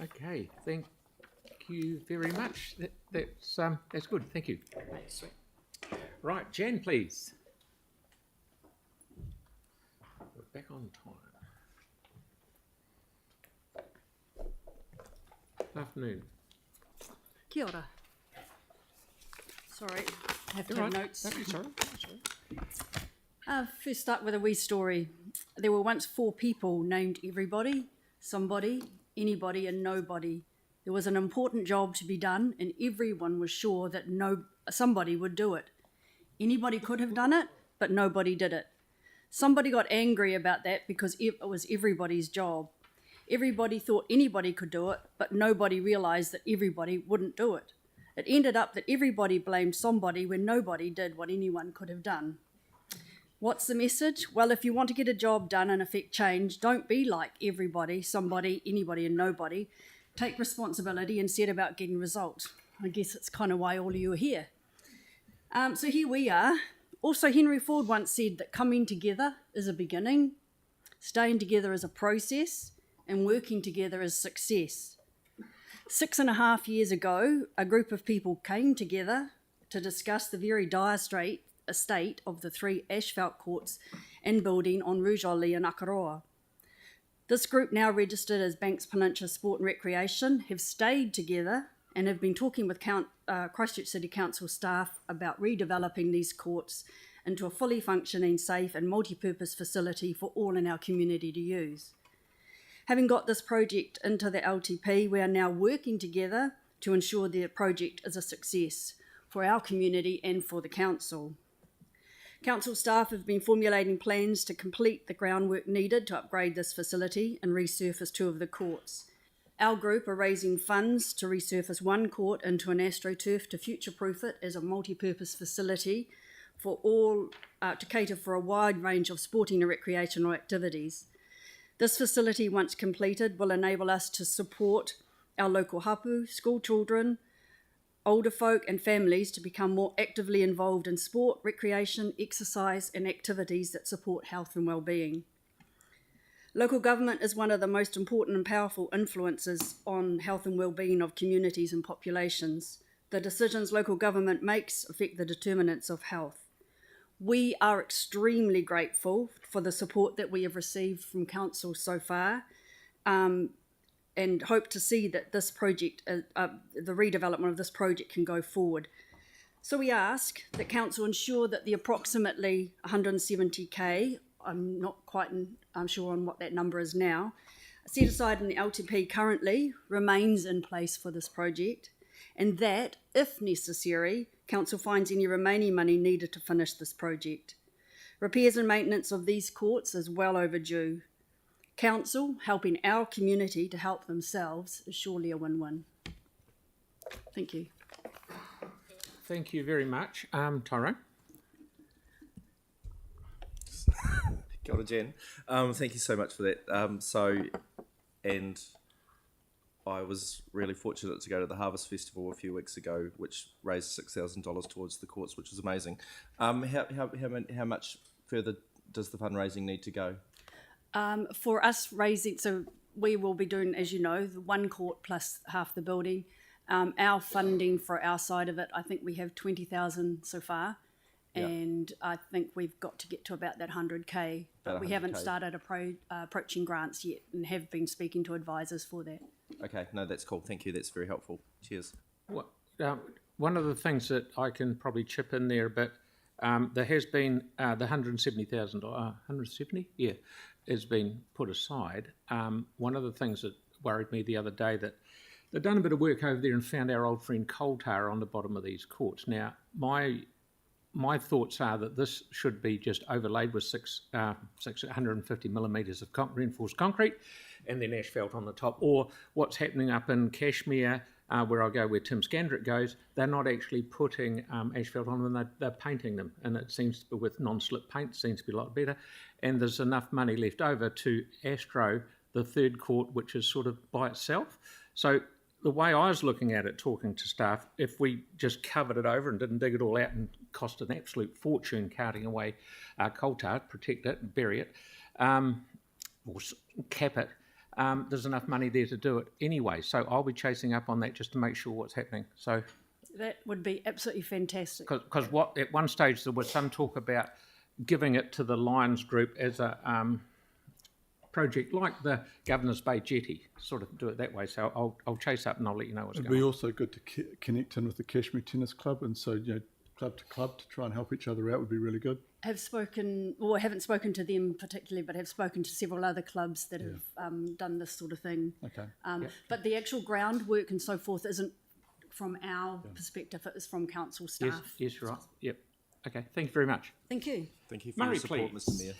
Okay, thank you very much. That's good. Thank you. Sweet. Right, Jan, please. We're back on time. Afternoon. Kia ora. Sorry, I have to have notes. Don't be sorry. First start with a wee story. There were once 4 people named everybody, somebody, anybody and nobody. There was an important job to be done and everyone was sure that somebody would do it. Anybody could have done it, but nobody did it. Somebody got angry about that because it was everybody's job. Everybody thought anybody could do it, but nobody realised that everybody wouldn't do it. It ended up that everybody blamed somebody when nobody did what anyone could have done. What's the message? Well, if you want to get a job done and affect change, don't be like everybody, somebody, anybody and nobody. Take responsibility and set about getting results. I guess it's kind of why all of you are here. So here we are. Also, Henry Ford once said that coming together is a beginning, staying together is a process, and working together is success. 6.5 years ago, a group of people came together to discuss the very dire state of the 3 asphalt courts and building on Rujoli in Akaroa. This group, now registered as Banks Peninsula Sport and Recreation, have stayed together and have been talking with Christchurch City Council staff about redeveloping these courts into a fully functioning, safe and multi-purpose facility for all in our community to use. Having got this project into the LTP, we are now working together to ensure the project is a success for our community and for the council. Council staff have been formulating plans to complete the groundwork needed to upgrade this facility and resurface 2 of the courts. Our group are raising funds to resurface 1 court into an AstroTurf to future-proof it as a multi-purpose facility for all to cater for a wide range of sporting and recreational activities. This facility, once completed, will enable us to support our local hapu, school children, older folk and families to become more actively involved in sport, recreation, exercise and activities that support health and well-being. Local government is one of the most important and powerful influences on health and well-being of communities and populations. The decisions local government makes affect the determinants of health. We are extremely grateful for the support that we have received from council so far, and hope to see that this project, the redevelopment of this project can go forward. So we ask that council ensure that the approximately 170k, I'm not quite sure on what that number is now, set aside in the LTP currently remains in place for this project, and that, if necessary, council finds any remaining money needed to finish this project. Repairs and maintenance of these courts is well overdue. Council helping our community to help themselves is surely a win-win. Thank you. Thank you very much. Tyrone? Kia ora, Jen. Thank you so much for that. And I was really fortunate to go to the Harvest Festival a few weeks ago, which raised $6,000 towards the courts, which was amazing. How much further does the fundraising need to go? For us raising, so we will be doing, as you know, the 1 court plus half the building. Our funding for our side of it, I think we have 20,000 so far, and I think we've got to get to about that 100k, but we haven't started approaching grants yet and have been speaking to advisors for that. Okay, no, that's cool. Thank you. That's very helpful. Cheers. One of the things that I can probably chip in there a bit, there has been the $170,000, 170? Yeah, has been put aside. One of the things that worried me the other day that they've done a bit of work over there and found our old friend coal tar on the bottom of these courts. Now, my thoughts are that this should be just overlaid with 650 millimetres of reinforced concrete and then asphalt on the top. Or what's happening up in Kashmir, where I go, where Tim Scandrick goes, they're not actually putting asphalt on them, they're painting them. And it seems to be with non-slip paint, seems to be a lot better. And there's enough money left over to astro the 3rd court, which is sort of by itself. So the way I was looking at it, talking to staff, if we just covered it over and didn't dig it all out and cost an absolute fortune carting away coal tar, protect it and bury it, or cap it, there's enough money there to do it anyway. So I'll be chasing up on that just to make sure what's happening. So, That would be absolutely fantastic. because at one stage there was some talk about giving it to the Lions Group as a project like the Governor's Bay Jetty, sort of do it that way. So I'll chase up and I'll let you know what's It'd going be on. also good to connect in with the Cashmere Tennis Club, and so club to club to try and help each other out would be really good. Haven't spoken to them particularly, but have spoken to several other clubs that have done this sort of thing. Okay. But the actual groundwork and so forth isn't from our perspective, it is from council staff. Yes, you're right. Yep. Okay, thank you very much. Thank you. Thank you for Murray, your support, please. Mr Mayor.